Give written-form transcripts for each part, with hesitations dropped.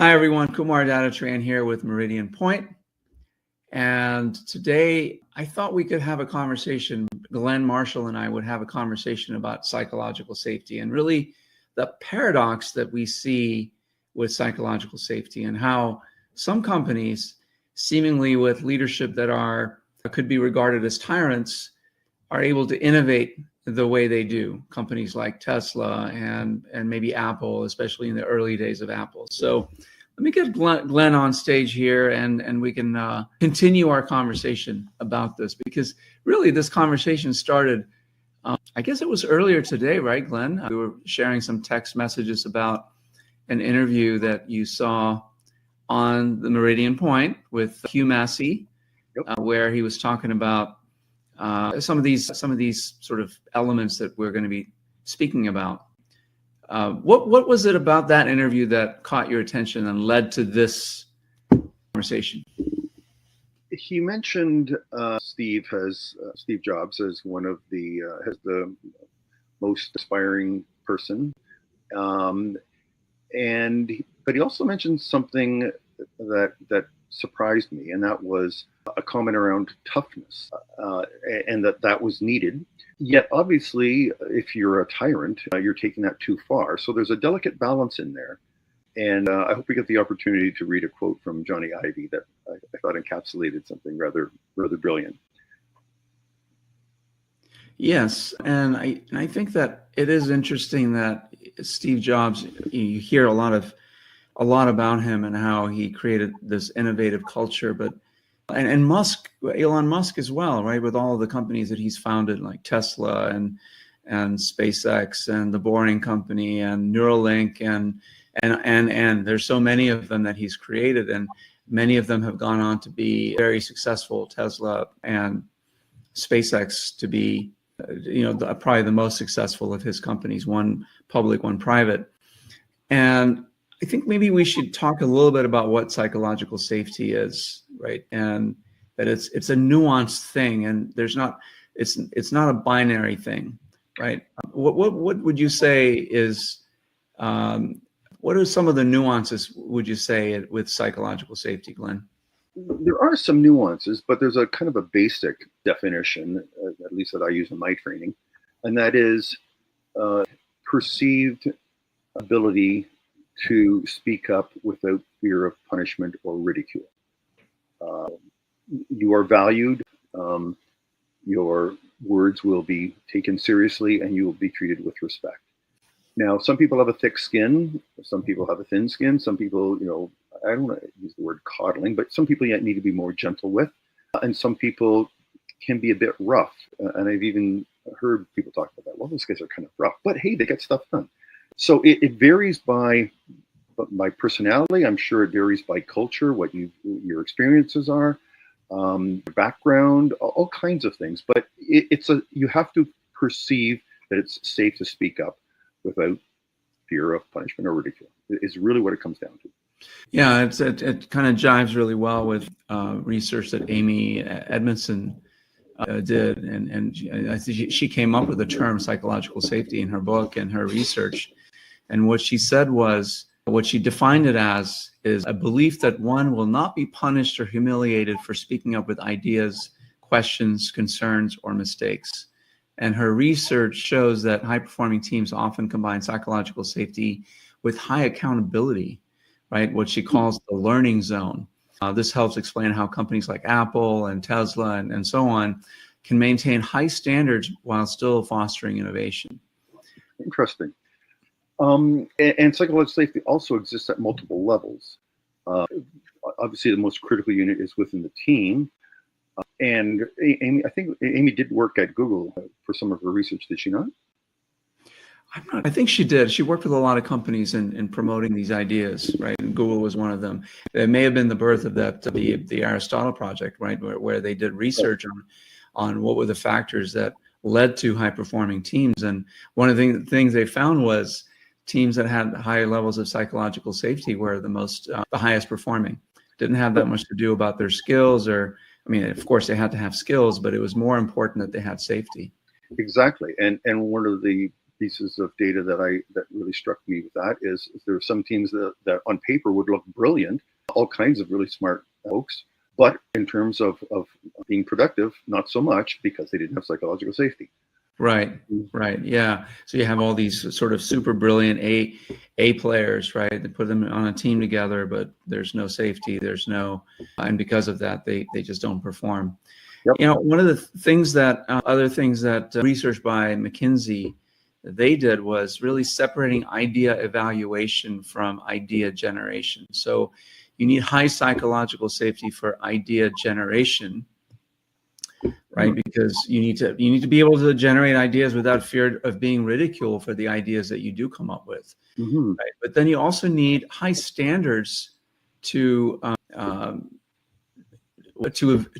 Hi, everyone. Kumar Dattatreyan here with Meridian Point. And today I thought we could have a conversation. Glenn Marshall and I would have a conversation about psychological safety and really the paradox that we see with psychological safety and how some companies, seemingly with leadership that could be regarded as tyrants, are able to innovate the way they do. Companies like Tesla and maybe Apple, especially in the early days of Apple. So let me get Glenn on stage here and we can continue our conversation about this, because really this conversation started, I guess it was earlier today, right, Glenn? We were sharing some text messages about an interview that you saw on the Meridian Point with Hugh Massey, where he was talking about some of these sort of elements that we're going to be speaking about. What was it about that interview that caught your attention and led to this conversation? He mentioned Steve Jobs as one of has the most aspiring person, but he also mentioned something that surprised me, and that was a comment around toughness, and that was needed. Yet, obviously, if you're a tyrant, you're taking that too far. So there's a delicate balance in there. And I hope we get the opportunity to read a quote from Johnny Ivey that I thought encapsulated something rather brilliant. Yes, and I think that it is interesting that Steve Jobs, you hear a lot about him and how he created this innovative culture, but and Musk, Elon Musk as well, right? With all of the companies that he's founded, like Tesla and SpaceX and the Boring Company and Neuralink and there's so many of them that he's created, and many of them have gone on to be very successful. Tesla and SpaceX to be, probably the most successful of his companies, one public, one private. And I think maybe we should talk a little bit about what psychological safety is, right? And that it's a nuanced thing, and it's not a binary thing, right? What would you say is what are some of the nuances, would you say, with psychological safety, Glenn? There are some nuances, but there's a kind of a basic definition, at least that I use in my training, and that is perceived ability to speak up without fear of punishment or ridicule. You are valued, your words will be taken seriously, and you will be treated with respect. Now, some people have a thick skin, some people have a thin skin, some people, I don't want to use the word coddling, but some people yet need to be more gentle with, and some people can be a bit rough. And I've even heard people talk about that. Well, those guys are kind of rough, but hey, they get stuff done. So it varies by personality. I'm sure it varies by culture, what your experiences are, your background, all kinds of things. But you have to perceive that it's safe to speak up without fear of punishment or ridicule. Is really what it comes down to. Yeah, it kind of jives really well with research that Amy Edmondson did, and she came up with the term psychological safety in her book and her research. And what she said was, what she defined it as is a belief that one will not be punished or humiliated for speaking up with ideas, questions, concerns, or mistakes. And her research shows that high-performing teams often combine psychological safety with high accountability, right? What she calls the learning zone. This helps explain how companies like Apple and Tesla and so on can maintain high standards while still fostering innovation. Interesting. And psychological safety also exists at multiple levels. Obviously, the most critical unit is within the team. And Amy, I think Amy did work at Google for some of her research, did she not? I think she did. She worked with a lot of companies in promoting these ideas, right? And Google was one of them. It may have been the birth of the Aristotle project, right? Where they did research on what were the factors that led to high-performing teams. And one of the things they found was teams that had higher levels of psychological safety were the highest performing. Didn't have that much to do about their skills, or, I mean, of course they had to have skills, but it was more important that they had safety. Exactly. And one of the pieces of data that really struck me with that is there are some teams that on paper would look brilliant, all kinds of really smart folks, but in terms of being productive, not so much because they didn't have psychological safety. Right, right, yeah. So you have all these sort of super brilliant A players, right? They put them on a team together, but there's no safety, and because of that, they just don't perform. Yep. You know, one of the things that other things that research by McKinsey they did was really separating idea evaluation from idea generation. So you need high psychological safety for idea generation, right? Because you need to be able to generate ideas without fear of being ridiculed for the ideas that you do come up with, right? But then you also need high standards to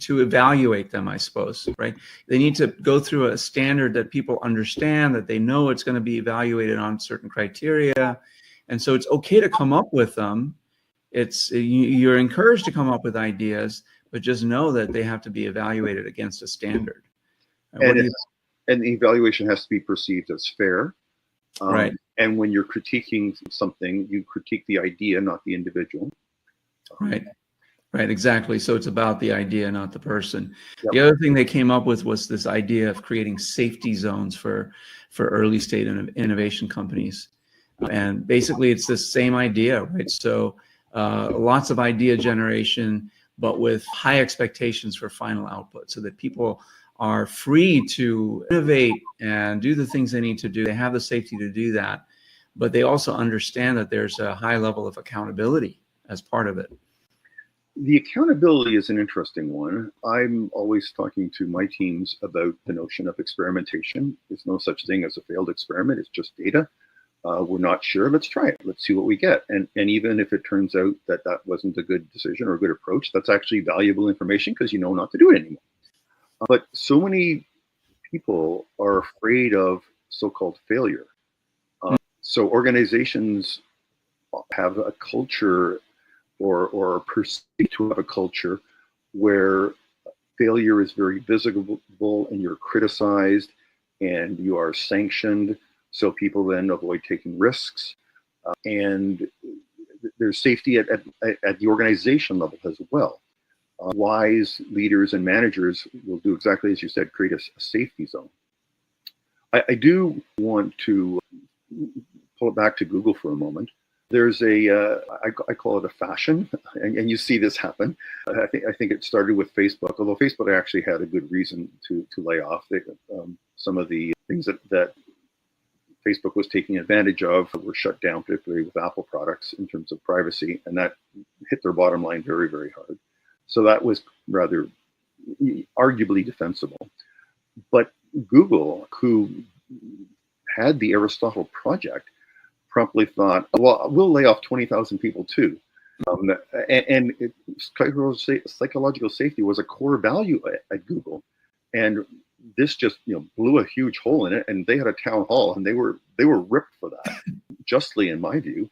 evaluate them, I suppose, right? They need to go through a standard that people understand, that they know it's going to be evaluated on certain criteria, and so it's okay to come up with them. You're encouraged to come up with ideas, but just know that they have to be evaluated against a standard. And the evaluation has to be perceived as fair. Right. And when you're critiquing something, you critique the idea, not the individual. Right. Right, exactly. So it's about the idea, not the person. Yep. The other thing they came up with was this idea of creating safety zones for early stage innovation companies. And basically it's the same idea, right? So lots of idea generation, but with high expectations for final output, so that people are free to innovate and do the things they need to do. They have the safety to do that, but they also understand that there's a high level of accountability as part of it. The accountability is an interesting one. I'm always talking to my teams about the notion of experimentation. There's no such thing as a failed experiment. It's just data. We're not sure. Let's try it. Let's see what we get. And even if it turns out that wasn't a good decision or a good approach, that's actually valuable information because you know not to do it anymore. But so many people are afraid of so-called failure. So organizations have a culture or perceived to have a culture where failure is very visible and you're criticized and you are sanctioned. So people then avoid taking risks. And there's safety at the organization level as well. Wise leaders and managers will do exactly as you said, create a safety zone. I do want to pull it back to Google for a moment. There's I call it a fashion, and you see this happen. I think it started with Facebook, although Facebook actually had a good reason to lay off. Some of the things that Facebook was taking advantage of were shut down, particularly with Apple products in terms of privacy, and that hit their bottom line very, very hard. So that was rather arguably defensible. But Google, who had the Aristotle project, promptly thought, well, we'll lay off 20,000 people too. Psychological safety was a core value at Google. And this just blew a huge hole in it, and they had a town hall, and they were ripped for that, justly in my view.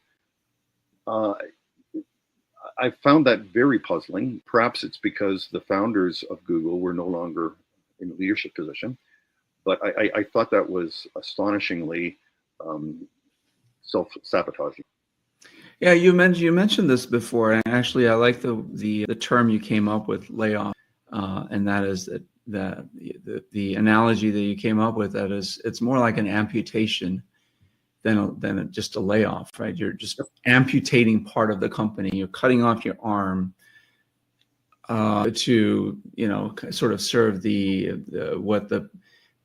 I found that very puzzling. Perhaps it's because the founders of Google were no longer in a leadership position, but I thought that was astonishingly self-sabotaging. Yeah, you mentioned this before, and actually I like the term you came up with, layoff, and that is that the analogy that you came up with, that is, it's more like an amputation than just a layoff, right? You're just amputating part of the company. You're cutting off your arm to sort of serve what the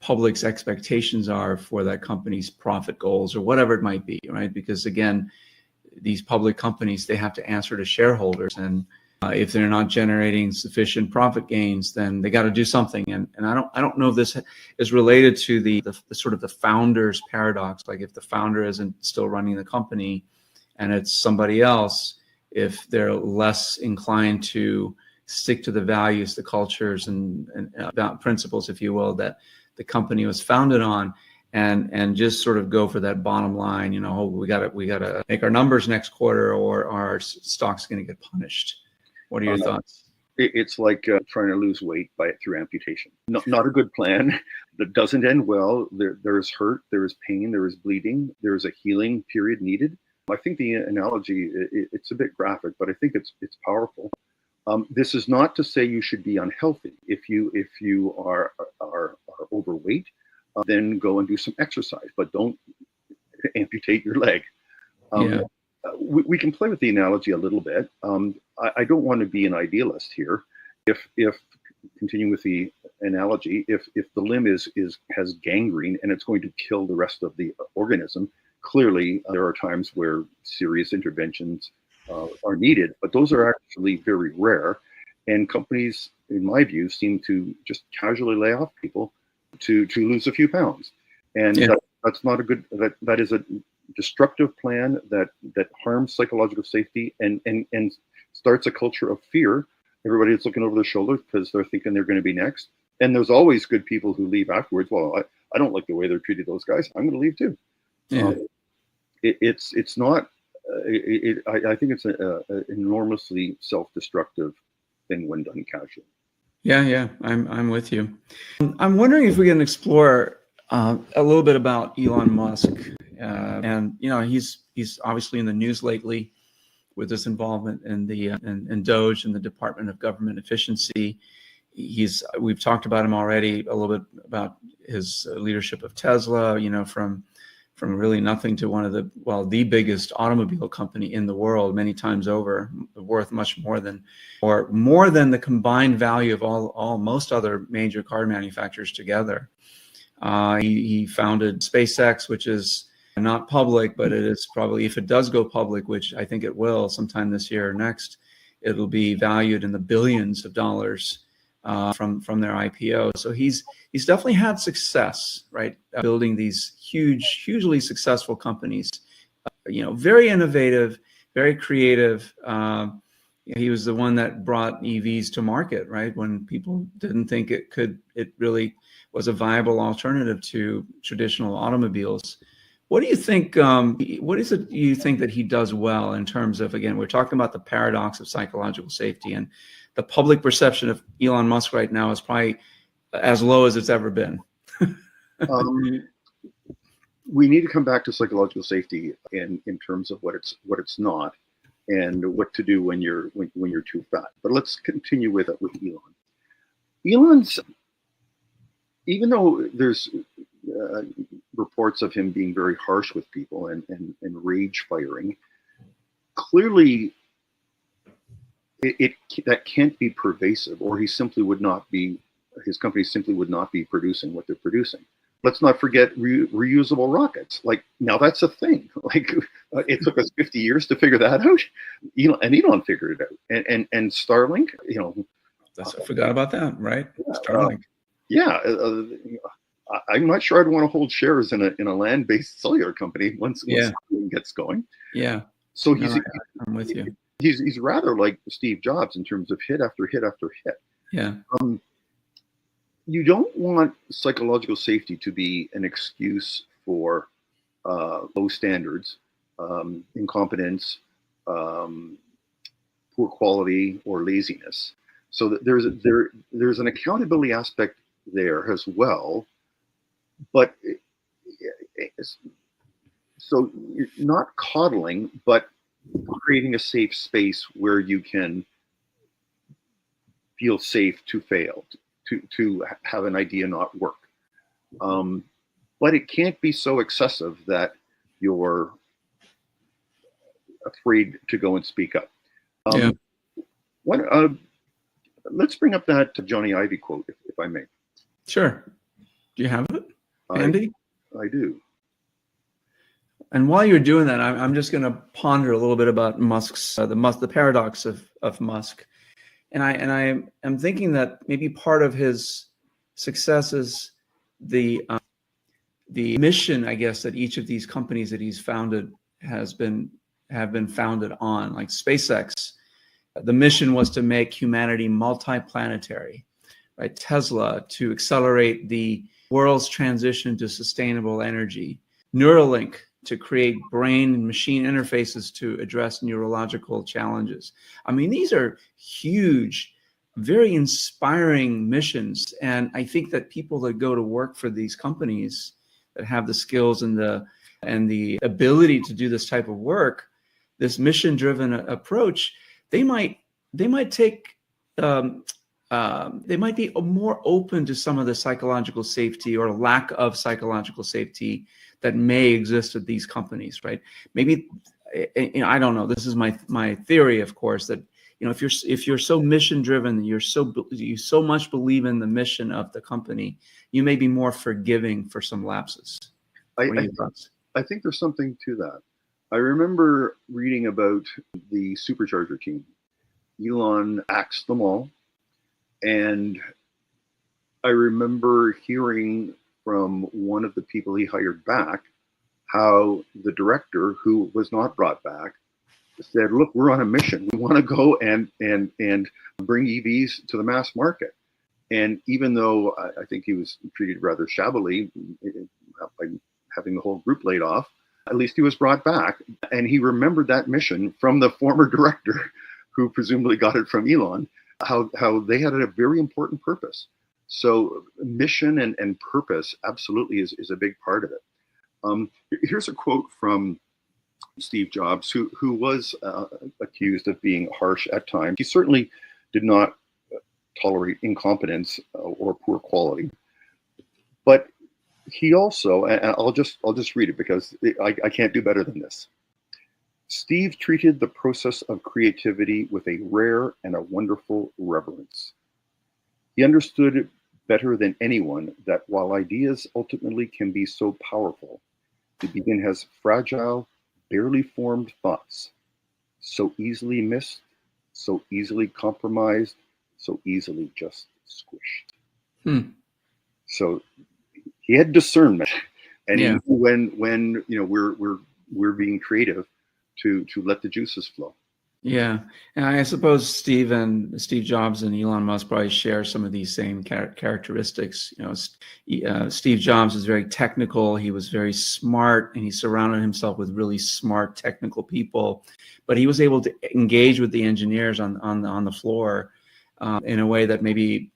public's expectations are for that company's profit goals or whatever it might be, right? Because again, these public companies, they have to answer to shareholders, and if they're not generating sufficient profit gains, then they got to do something. And I don't know if this is related to the sort of the founder's paradox. Like if the founder isn't still running the company and it's somebody else, if they're less inclined to stick to the values, the cultures, and about principles, if you will, that the company was founded on, and just sort of go for that bottom line, we gotta make our numbers next quarter, or our stock's going to get punished. What are your thoughts? It's like trying to lose weight through amputation. Not a good plan. That doesn't end well. There is hurt, there is pain, there is bleeding, there is a healing period needed. I think the analogy, it's a bit graphic, but I think it's powerful. This is not to say you should be unhealthy. If you are overweight, then go and do some exercise, but don't amputate your leg. We can play with the analogy a little bit. I don't want to be an idealist here. If continuing with the analogy, if the limb has gangrene and it's going to kill the rest of the organism, clearly there are times where serious interventions are needed, but those are actually very rare. And companies, in my view, seem to just casually lay off people to lose a few pounds, and that's not a good. That is a destructive plan that harms psychological safety and starts a culture of fear. Everybody's looking over their shoulder because they're thinking they're going to be next. And there's always good people who leave afterwards. Well, I don't like the way they're treating those guys. I'm going to leave too. Yeah. It's not. I think it's an enormously self-destructive thing when done casually. Yeah, I'm with you. I'm wondering if we can explore a little bit about Elon Musk, and he's obviously in the news lately with his involvement in the in Doge and the Department of Government Efficiency. We've talked about him already a little bit about his leadership of Tesla. From really nothing to one of the biggest automobile company in the world, many times over, worth much more than the combined value of most other major car manufacturers together. He founded SpaceX, which is not public, but it is probably, if it does go public, which I think it will sometime this year or next, it'll be valued in the billions of dollars from their IPO. So he's definitely had success, right? Building these hugely successful companies, very innovative, very creative. He was the one that brought EVs to market, right? When people didn't think it really was a viable alternative to traditional automobiles. What do you think? What is it you think that he does well in terms of, again, we're talking about the paradox of psychological safety, and the public perception of Elon Musk right now is probably as low as it's ever been. We need to come back to psychological safety in terms of what it's not, and what to do when you're too fat. But let's continue with Elon. Elon's, even though there's reports of him being very harsh with people and rage firing, clearly that can't be pervasive, or his company simply would not be producing what they're producing. Let's not forget reusable rockets. Like, now that's a thing. Like, it took us 50 years to figure that out. Elon figured it out. And Starlink, I forgot about that, right? Starlink. I'm not sure I'd want to hold shares in a land-based cellular company once Starlink gets going. Yeah. So I'm with you. He's rather like Steve Jobs in terms of hit after hit after hit. Yeah. You don't want psychological safety to be an excuse for low standards, incompetence, poor quality, or laziness. So that there's an accountability aspect there as well. But so not coddling, but creating a safe space where you can feel safe to fail, to have an idea not work. But it can't be so excessive that you're afraid to go and speak up. Let's bring up that Johnny Ivey quote, if I may. Sure. Do you have it, Andy? I do. And while you're doing that, I'm just going to ponder a little bit about Musk's the paradox of Musk, and I am thinking that maybe part of his success is the mission, I guess, that each of these companies that he's founded have been founded on. Like SpaceX, the mission was to make humanity multiplanetary, right? Tesla, to accelerate the world's transition to sustainable energy. Neuralink, to create brain and machine interfaces to address neurological challenges. I mean, these are huge very inspiring missions. And I think that people that go to work for these companies that have the skills and the ability to do this type of work, this mission-driven approach, they might take they might be more open to some of the psychological safety or lack of psychological safety that may exist at these companies, right? Maybe, I don't know. This is my theory, of course, that if you're so mission driven, you so much believe in the mission of the company, you may be more forgiving for some lapses. What are your thoughts? I think there's something to that. I remember reading about the supercharger team. Elon axed them all. And I remember hearing from one of the people he hired back how the director, who was not brought back, said, look, we're on a mission. We want to go and bring EVs to the mass market. And even though I think he was treated rather shabbily by having the whole group laid off, at least he was brought back. And he remembered that mission from the former director, who presumably got it from Elon, how they had a very important purpose. So mission and purpose absolutely is a big part of it. Here's a quote from Steve Jobs, who was accused of being harsh at times. He certainly did not tolerate incompetence or poor quality, but he also, and I'll just read it because I can't do better than this. Steve treated the process of creativity with a rare and a wonderful reverence. He understood better than anyone that while ideas ultimately can be so powerful, the beginning has fragile, barely formed thoughts, so easily missed, so easily compromised, so easily just squished. So he had discernment, and he knew when we're being creative to let the juices flow. Yeah, and I suppose Steve Jobs and Elon Musk probably share some of these same characteristics. Steve Jobs was very technical. He was very smart, and he surrounded himself with really smart technical people. But he was able to engage with the engineers on the floor in a way that maybe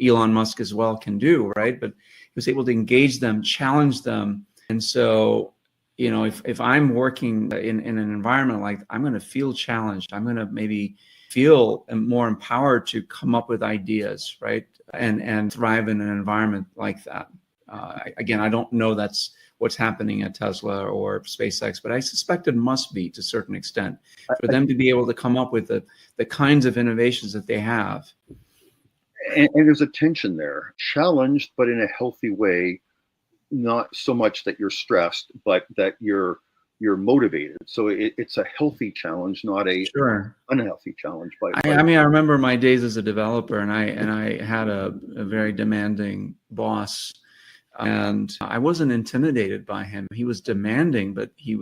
Elon Musk as well can do, right? But he was able to engage them, challenge them, and so, if I'm working in an environment like, I'm going to feel challenged. I'm going to maybe feel more empowered to come up with ideas, right? And thrive in an environment like that. Again, I don't know that's what's happening at Tesla or SpaceX, but I suspect it must be to a certain extent for them to be able to come up with the kinds of innovations that they have. And there's a tension there, challenged, but in a healthy way. Not so much that you're stressed, but that you're motivated. So it's a healthy challenge, not a unhealthy challenge. I remember my days as a developer, and I had a very demanding boss, and I wasn't intimidated by him. He was demanding, but he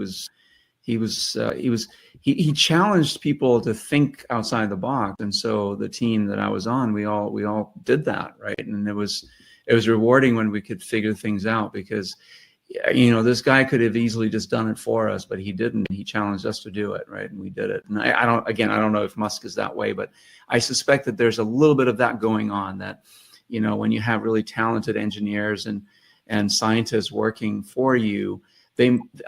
challenged people to think outside the box. And so the team that I was on, we all did that, right? And it was rewarding when we could figure things out, because this guy could have easily just done it for us, but he didn't. He challenged us to do it, right? And we did it. And I don't know if Musk is that way, but I suspect that there's a little bit of that going on, that when you have really talented engineers and scientists working for you,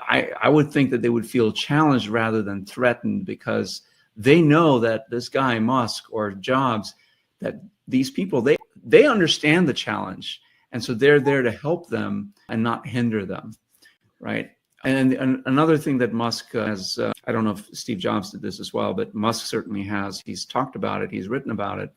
I would think that they would feel challenged rather than threatened, because they know that this guy Musk or Jobs, that these people, they understand the challenge, and so they're there to help them and not hinder them, right? And another thing that Musk has, I don't know if Steve Jobs did this as well, but Musk certainly has. He's talked about it, he's written about it,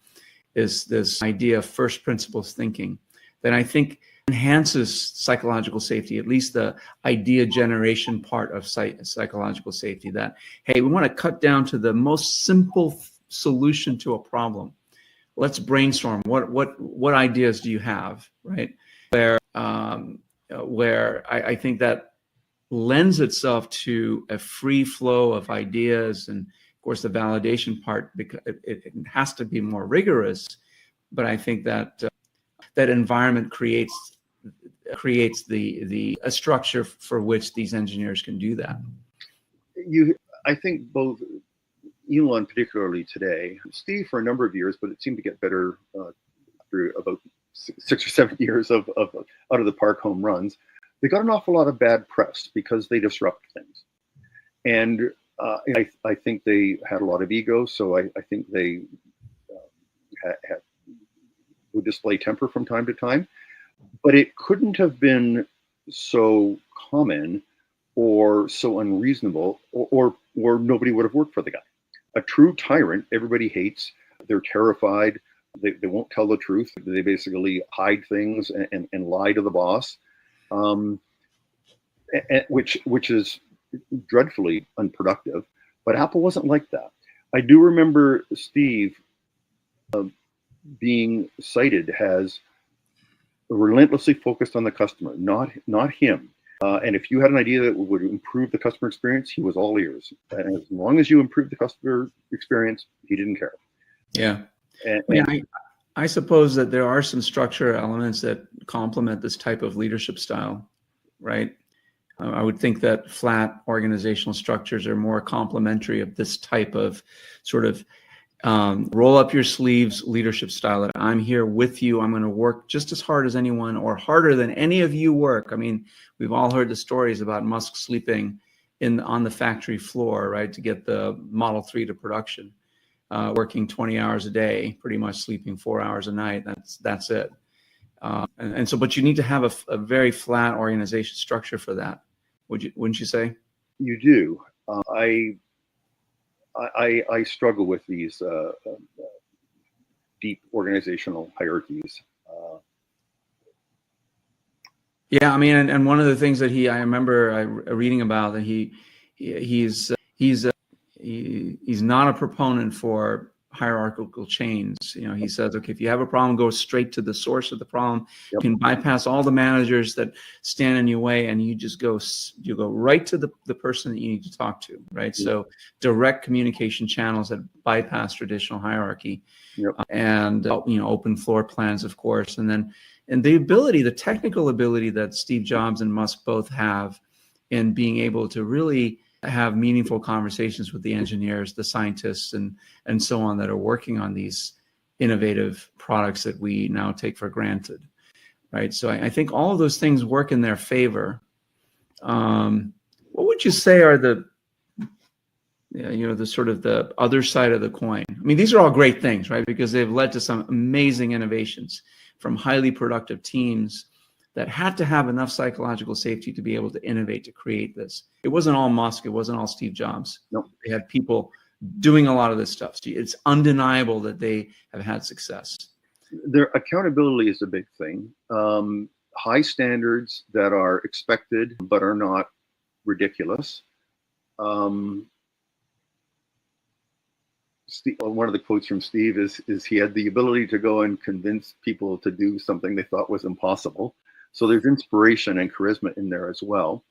is this idea of first principles thinking that I think enhances psychological safety, at least the idea generation part of psychological safety, that, hey, we want to cut down to the most simple solution to a problem. Let's brainstorm. What ideas do you have, right? Where I think that lends itself to a free flow of ideas, and of course the validation part, because it has to be more rigorous. But I think that that environment creates a structure for which these engineers can do that. I think both Elon, particularly today, Steve for a number of years, but it seemed to get better after about 6 or 7 years of out of the park home runs. They got an awful lot of bad press because they disrupt things. And I think they had a lot of ego, so I think they would display temper from time to time. But it couldn't have been so common or so unreasonable, or nobody would have worked for the guy. A true tyrant, everybody hates. They're terrified. They won't tell the truth. They basically hide things and lie to the boss, which is dreadfully unproductive. But Apple wasn't like that. I do remember Steve being cited as relentlessly focused on the customer, not him. And if you had an idea that would improve the customer experience, he was all ears. And as long as you improved the customer experience, he didn't care. Yeah. I suppose that there are some structure elements that complement this type of leadership style, right? I would think that flat organizational structures are more complementary of this type of sort of roll up your sleeves leadership style, that I'm here with you. I'm going to work just as hard as anyone, or harder than any of you work. I mean, we've all heard the stories about Musk sleeping on the factory floor, right, to get the Model 3 to production, working 20 hours a day, pretty much sleeping 4 hours a night. That's it. And so, but you need to have a very flat organization structure for that. Wouldn't you say? You do. I struggle with these deep organizational hierarchies. Yeah, I mean, and one of the things that I remember reading about, that he's not a proponent for hierarchical chains. You know, he says, okay, if you have a problem, go straight to the source of the problem. Yep. You can bypass all the managers that stand in your way, and you just go right to the person that you need to talk to, right? Yep. So direct communication channels that bypass traditional hierarchy. Yep. And open floor plans, of course, and the technical ability that Steve Jobs and Musk both have in being able to really have meaningful conversations with the engineers, the scientists, and so on, that are working on these innovative products that we now take for granted, right? So I think all of those things work in their favor. What would you say are the sort of the other side of the coin? I mean, these are all great things, right? Because they've led to some amazing innovations from highly productive teams that had to have enough psychological safety to be able to innovate, to create this. It wasn't all Musk. It wasn't all Steve Jobs. Nope. They had people doing a lot of this stuff. It's undeniable that they have had success. Their accountability is a big thing. High standards that are expected but are not ridiculous. One of the quotes from Steve is he had the ability to go and convince people to do something they thought was impossible. So there's inspiration and charisma in there as well.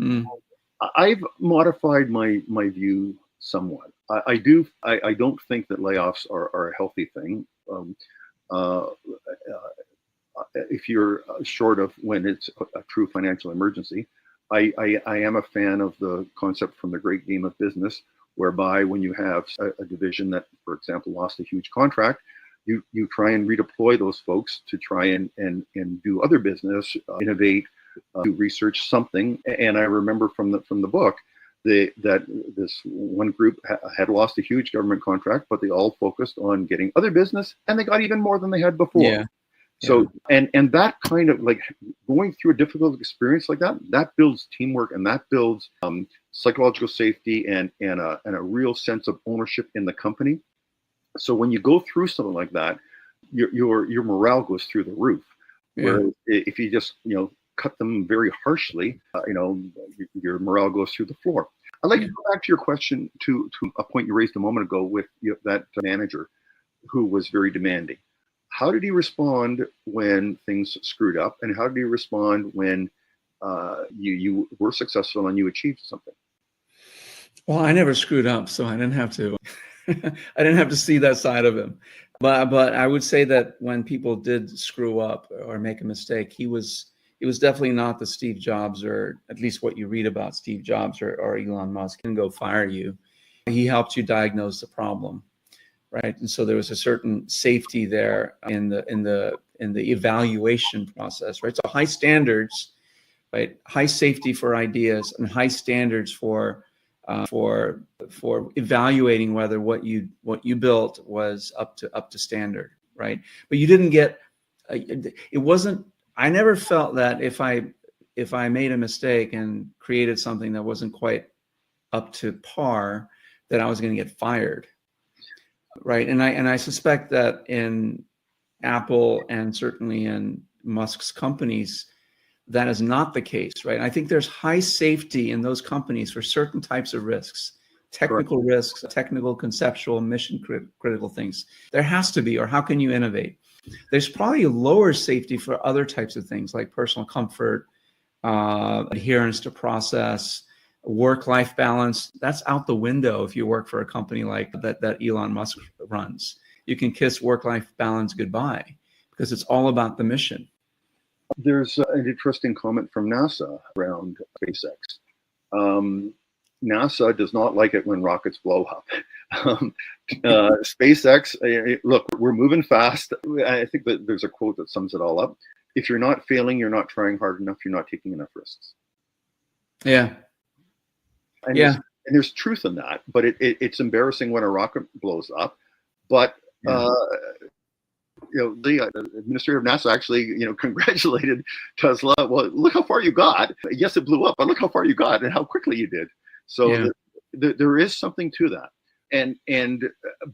Mm. I've modified my view somewhat. I don't think that layoffs are a healthy thing. If you're short of when it's a true financial emergency. I am a fan of the concept from the great game of business, whereby when you have a division that, for example, lost a huge contract, you try and redeploy those folks to try and do other business, innovate, do research something. And I remember from the book that this one group had lost a huge government contract, but they all focused on getting other business, and they got even more than they had before. Yeah. So, and that kind of like going through a difficult experience like that builds teamwork, and that builds psychological safety and a real sense of ownership in the company. So when you go through something like that, your morale goes through the roof. Yeah. Where if you just cut them very harshly, your morale goes through the floor. I'd like to go back to your question to a point you raised a moment ago with that manager who was very demanding. How did he respond when things screwed up, and how did he respond when you were successful and you achieved something? Well, I never screwed up, so I didn't have to. I didn't have to see that side of him. But I would say that when people did screw up or make a mistake, he was definitely not the Steve Jobs, or at least what you read about Steve Jobs or Elon Musk, can go fire you. he helped you diagnose the problem, right? And so there was a certain safety there in the evaluation process, right? So high standards, right? High safety for ideas and high standards for evaluating whether what you built was up to standard, right? But you didn't get it wasn't. I never felt that if I made a mistake and created something that wasn't quite up to par, that I was going to get fired, right? And I suspect that in Apple and certainly in Musk's companies, that is not the case, right? I think there's high safety in those companies for certain types of risks, technical risks, technical, conceptual, mission critical things. There has to be, or how can you innovate? There's probably lower safety for other types of things like personal comfort, adherence to process, work-life balance. That's out the window if you work for a company like that Elon Musk runs. You can kiss work-life balance goodbye because it's all about the mission. There's an interesting comment from NASA around SpaceX. NASA does not like it when rockets blow up. SpaceX, look, we're moving fast. I think that there's a quote that sums it all up. If you're not failing, you're not trying hard enough, you're not taking enough risks. Yeah. And there's truth in that, but it's embarrassing when a rocket blows up. But the administrator of NASA actually, congratulated Tesla. Well, look how far you got. Yes, it blew up, but look how far you got and how quickly you did. So there is something to that.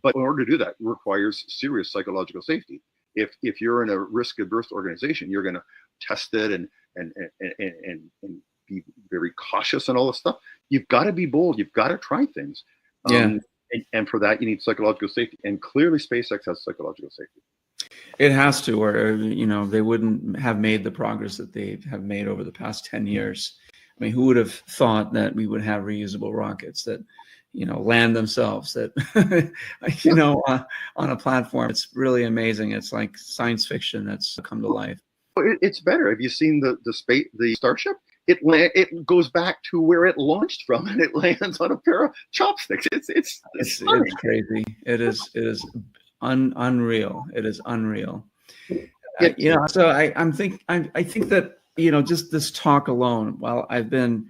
But in order to do that requires serious psychological safety. If you're in a risk-averse organization, you're going to test it and be very cautious and all this stuff. You've got to be bold. You've got to try things. And for that, you need psychological safety. And clearly, SpaceX has psychological safety. It has to, or they wouldn't have made the progress that they have made over the past 10 years. I mean, who would have thought that we would have reusable rockets that, land themselves, that, on a platform? It's really amazing. It's like science fiction that's come to life. It's better. Have you seen the Starship? It goes back to where it launched from, and it lands on a pair of chopsticks. It's crazy. It is unreal. It is unreal. So I think that just this talk alone, while I've been,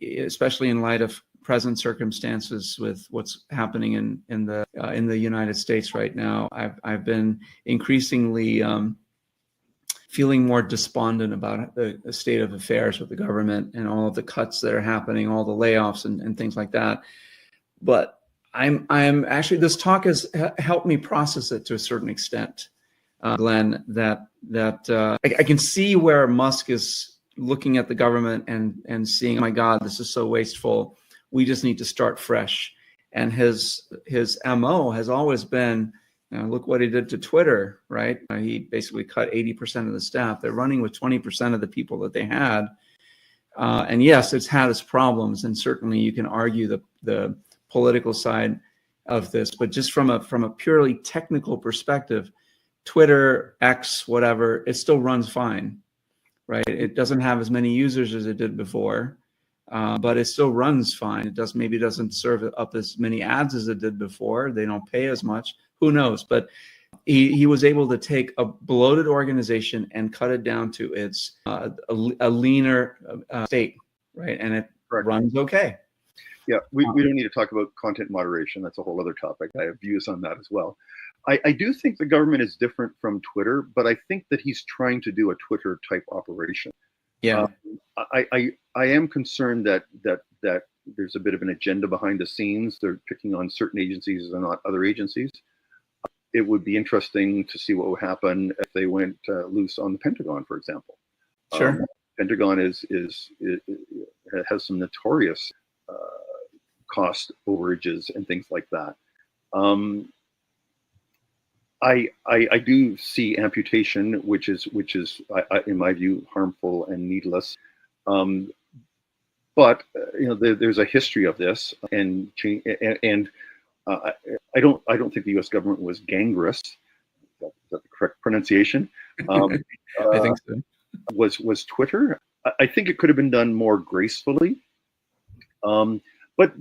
especially in light of present circumstances with what's happening in the United States right now, I've been increasingly feeling more despondent about the state of affairs with the government and all of the cuts that are happening, all the layoffs and things like that. But I'm actually, this talk has helped me process it to a certain extent, Glenn, that I can see where Musk is looking at the government and seeing, oh my God, this is so wasteful. We just need to start fresh. And his MO has always been, look what he did to Twitter, right? He basically cut 80% of the staff. They're running with 20% of the people that they had. And yes, it's had its problems. And certainly you can argue the political side of this, but just from a purely technical perspective, Twitter, X, whatever, it still runs fine, right? It doesn't have as many users as it did before, but it still runs fine. It doesn't serve up as many ads as it did before. They don't pay as much. Who knows? But he was able to take a bloated organization and cut it down to its a leaner state, right? And it runs okay. Yeah, we don't need to talk about content moderation. That's a whole other topic. I have views on that as well. I do think the government is different from Twitter, but I think that he's trying to do a Twitter type operation. Yeah, I am concerned that there's a bit of an agenda behind the scenes. They're picking on certain agencies and not other agencies. It would be interesting to see what would happen if they went loose on the Pentagon, for example. Sure. Pentagon has some notorious cost overages and things like that. I do see amputation, which is in my view harmful and needless. But there's a history of this, and I don't think the U.S. government was gangrenous. Is that the correct pronunciation? I think so. Was Twitter? I think it could have been done more gracefully. But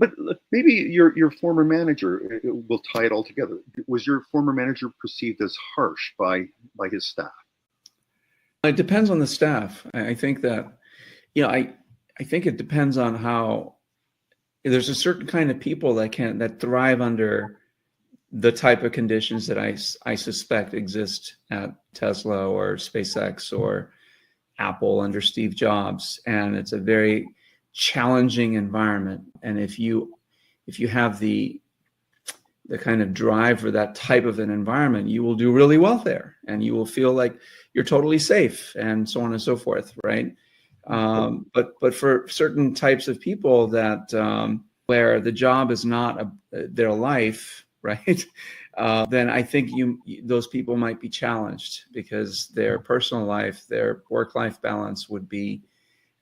maybe your former manager, will tie it all together. Was your former manager perceived as harsh by his staff? It depends on the staff. I think that, I think it depends on how. There's a certain kind of people that thrive under the type of conditions that I suspect exist at Tesla or SpaceX or Apple under Steve Jobs, and it's a very challenging environment. And if you have the kind of drive for that type of an environment, you will do really well there, and you will feel like you're totally safe, and so on and so forth, right? But for certain types of people that where the job is not their life, right? Then I think those people might be challenged because their personal life, their work-life balance would be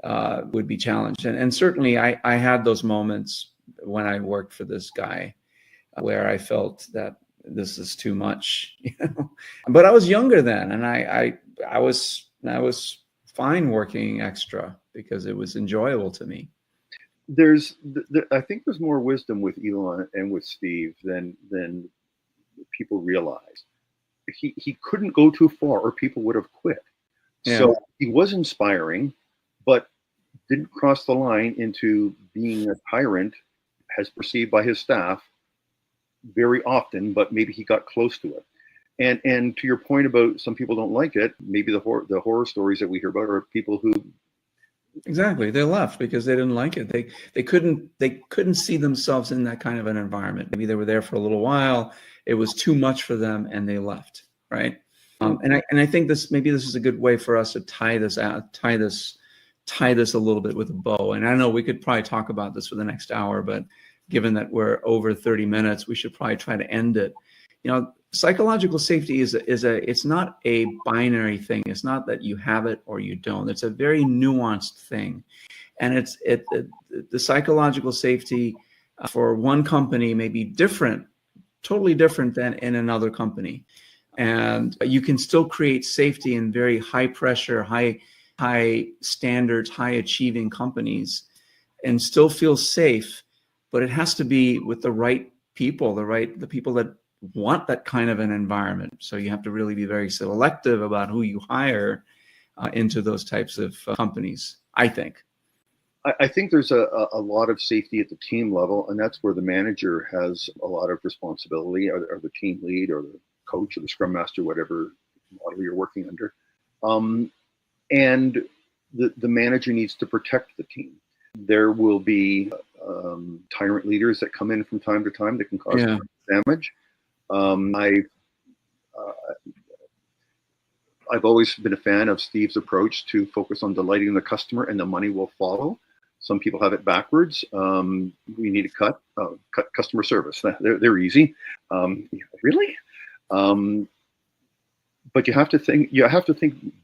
challenged. And certainly I had those moments when I worked for this guy where I felt that this is too much, But I was younger then, and I was fine working extra because it was enjoyable to me. I think there's more wisdom with Elon and with Steve than people realize. He couldn't go too far, or people would have quit. Yeah. So he was inspiring, but didn't cross the line into being a tyrant, as perceived by his staff very often. But maybe he got close to it. And to your point about some people don't like it, maybe the horror stories that we hear about are people who. Exactly, they left because they didn't like it. They couldn't see themselves in that kind of an environment. Maybe they were there for a little while. It was too much for them, and they left. Right. And I think this is a good way for us to tie this a little bit with a bow. And I know we could probably talk about this for the next hour, but given that we're over 30 minutes, we should probably try to end it. Psychological safety it's not a binary thing. It's not that you have it or you don't. It's a very nuanced thing. And the psychological safety for one company may be totally different than in another company. And you can still create safety in very high pressure, high standards, high achieving companies and still feel safe, but it has to be with the right people, the people that want that kind of an environment. So you have to really be very selective about who you hire into those types of companies, I think. I think there's a lot of safety at the team level, and that's where the manager has a lot of responsibility, or the team lead, or the coach, or the scrum master, whatever model you're working under. And the manager needs to protect the team. There will be tyrant leaders that come in from time to time that can cause damage. I've always been a fan of Steve's approach to focus on delighting the customer, and the money will follow. Some people have it backwards. We need to cut customer service. They're easy. Really? But you have to think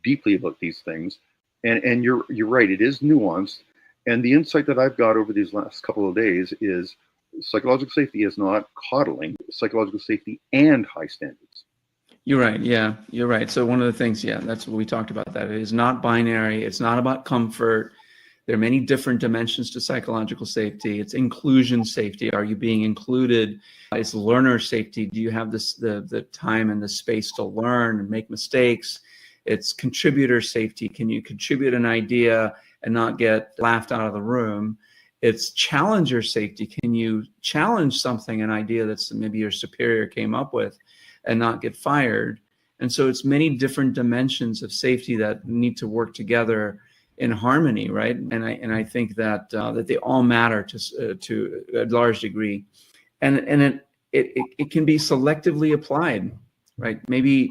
deeply about these things. And you're right. It is nuanced. And the insight that I've got over these last couple of days is psychological safety is not coddling. Psychological safety and high standards. You're right. Yeah, you're right. So one of the things, that's what we talked about, that it is not binary. It's not about comfort. There are many different dimensions to psychological safety. It's inclusion safety. Are you being included? It's learner safety. Do you have the time and the space to learn and make mistakes? It's contributor safety. Can you contribute an idea and not get laughed out of the room? It's challenger safety. Can you challenge something, an idea that's maybe your superior came up with, and not get fired? And so it's many different dimensions of safety that need to work together in harmony, right? And I think that that they all matter to a large degree, and it can be selectively applied, right? Maybe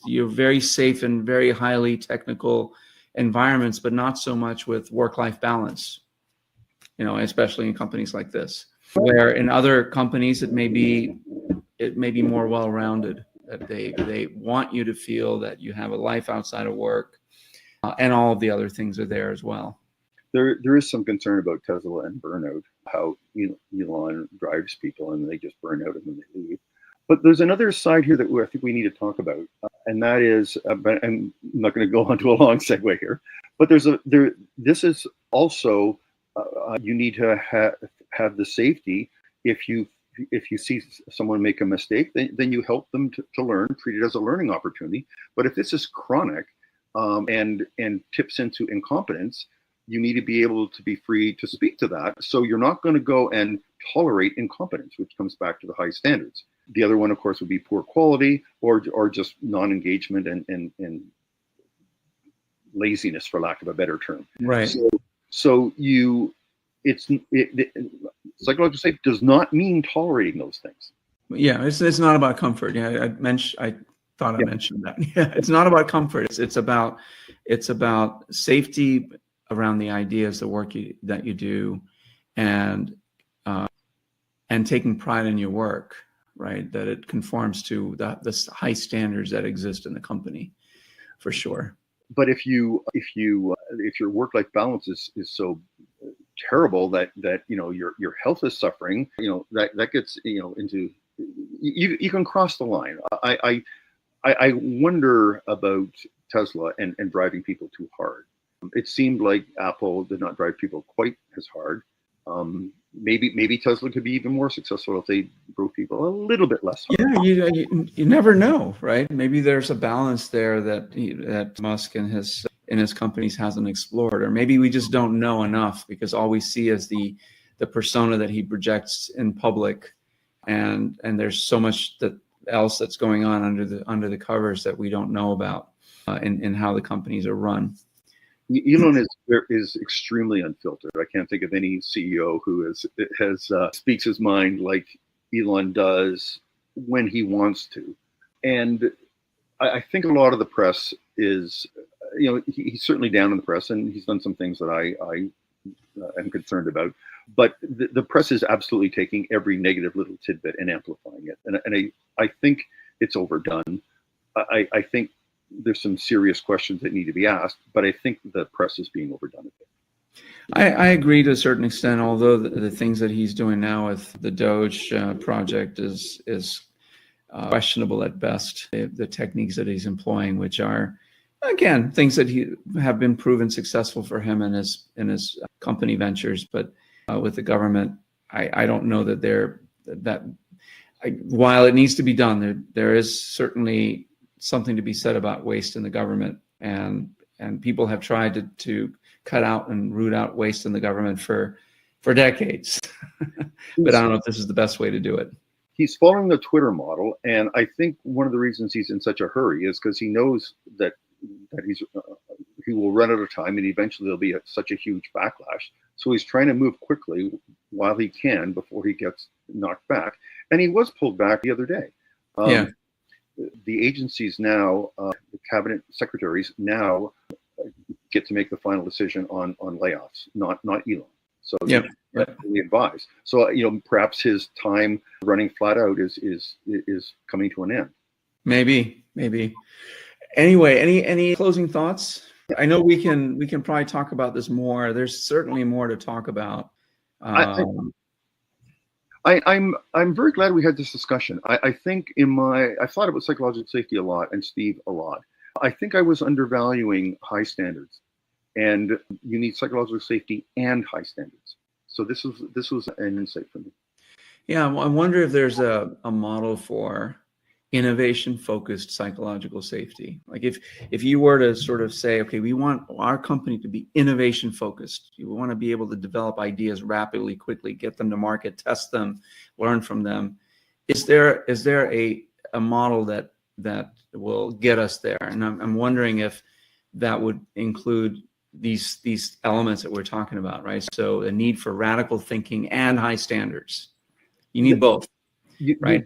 you're very safe in very highly technical environments, but not so much with work-life balance, especially in companies like this, where in other companies it may be more well-rounded, that they want you to feel that you have a life outside of work, and all of the other things are there as well. There is some concern about Tesla and burnout, how Elon drives people and they just burn out and then they leave. But there's another side here that I think we need to talk about, and that is, but I'm not going to go on to a long segue here, but this is also, you need to have the safety. If you see someone make a mistake, then you help them to learn, treat it as a learning opportunity. But if this is chronic and tips into incompetence, you need to be able to be free to speak to that. So you're not going to go and tolerate incompetence, which comes back to the high standards. The other one, of course, would be poor quality or just non-engagement and laziness, for lack of a better term. Right. So psychological safety does not mean tolerating those things. Yeah, it's not about comfort. Yeah, I thought I mentioned that. Yeah, it's not about comfort. It's about safety around the ideas, the work that you do, and taking pride in your work, right? That it conforms to the high standards that exist in the company, for sure. But if your work-life balance is so terrible that your health is suffering, that gets into you can cross the line. I wonder about Tesla and driving people too hard. It seemed like Apple did not drive people quite as hard. Maybe Tesla could be even more successful if they drove people a little bit less hard. Yeah, you never know, right? Maybe there's a balance there that Musk and his companies hasn't explored, or maybe we just don't know enough because all we see is the persona that he projects in public, and there's so much else that's going on under the covers that we don't know about in how the companies are run. Elon is extremely unfiltered. I can't think of any CEO who speaks his mind like Elon does when he wants to. And I think a lot of the press is, he's certainly down in the press, and he's done some things that I am concerned about. But the press is absolutely taking every negative little tidbit and amplifying it. And I think it's overdone. I think there's some serious questions that need to be asked, but I think the press is being overdone a bit. I agree to a certain extent, although the things that he's doing now with the Doge project is questionable at best. The techniques that he's employing, which are, again, things that have been proven successful for him in his company ventures, but with the government, I don't know that while it needs to be done, there is certainly something to be said about waste in the government, and people have tried to cut out and root out waste in the government for decades. But I don't know if this is the best way to do it. He's following the Twitter model, and I think one of the reasons he's in such a hurry is because he knows that he will run out of time, and eventually there'll be such a huge backlash. So he's trying to move quickly while he can before he gets knocked back. And he was pulled back the other day. The agencies now, the cabinet secretaries now get to make the final decision on layoffs, not Elon. So we advise. So perhaps his time running flat out is coming to an end. Maybe. Anyway, any closing thoughts? I know we can probably talk about this more. There's certainly more to talk about. I'm very glad we had this discussion. I think I thought about psychological safety a lot, and Steve a lot. I think I was undervaluing high standards, and you need psychological safety and high standards. So this was an insight for me. Yeah, I wonder if there's a model for innovation-focused psychological safety. Like if you were to sort of say, okay, we want our company to be innovation-focused. You want to be able to develop ideas rapidly, quickly, get them to market, test them, learn from them. Is there a model that will get us there? And I'm wondering if that would include these elements that we're talking about, right? So a need for radical thinking and high standards. You need both, right?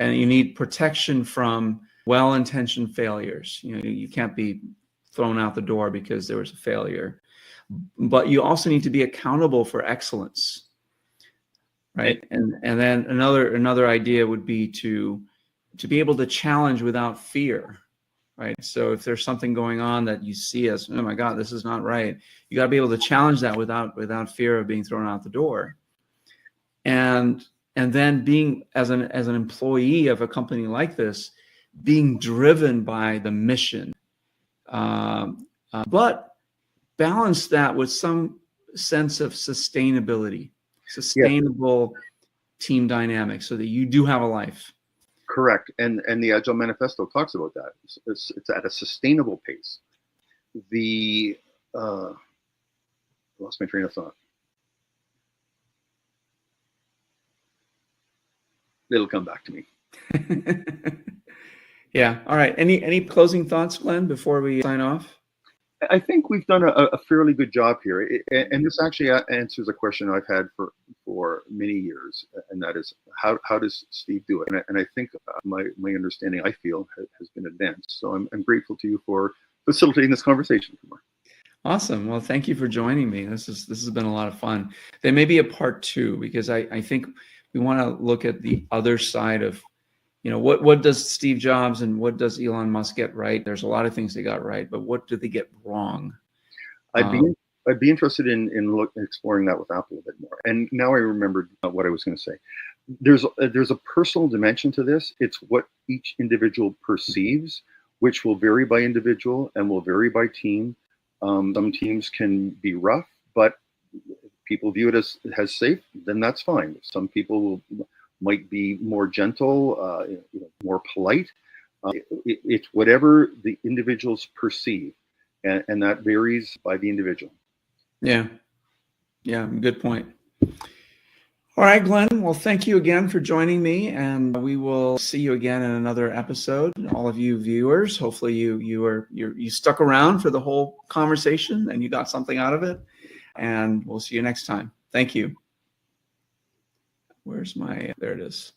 And you need protection from well-intentioned failures. You can't be thrown out the door because there was a failure. But you also need to be accountable for excellence, right? And then another idea would be to be able to challenge without fear, right? So if there's something going on that you see as, oh my God, this is not right, you got to be able to challenge that without fear of being thrown out the door. And then being as an employee of a company like this, being driven by the mission, but balance that with some sense of sustainability. sustainable team dynamic so that you do have a life. Correct. And the Agile Manifesto talks about that. It's at a sustainable pace. Lost my train of thought. It'll come back to me. Yeah. All right. Any closing thoughts, Glenn, before we sign off? I think we've done a fairly good job here, and this actually answers a question I've had for many years, and that is how does Steve do it? And I think my understanding, I feel, has been advanced. So I'm grateful to you for facilitating this conversation, Kumar. Awesome. Well, thank you for joining me. This has been a lot of fun. There may be a part 2 because I think we want to look at the other side of, what does Steve Jobs and what does Elon Musk get right? There's a lot of things they got right, but what do they get wrong? I'd be interested in exploring that with Apple a bit more. And now I remembered what I was going to say. There's a personal dimension to this. It's what each individual perceives, which will vary by individual and will vary by team. Some teams can be rough, but people view it as safe, then that's fine. Some people might be more gentle, more polite. It's whatever the individuals perceive, and that varies by the individual. Yeah, good point. All right, Glenn. Well, thank you again for joining me, and we will see you again in another episode. All of you viewers, hopefully you stuck around for the whole conversation and you got something out of it. And we'll see you next time. Thank you. There it is.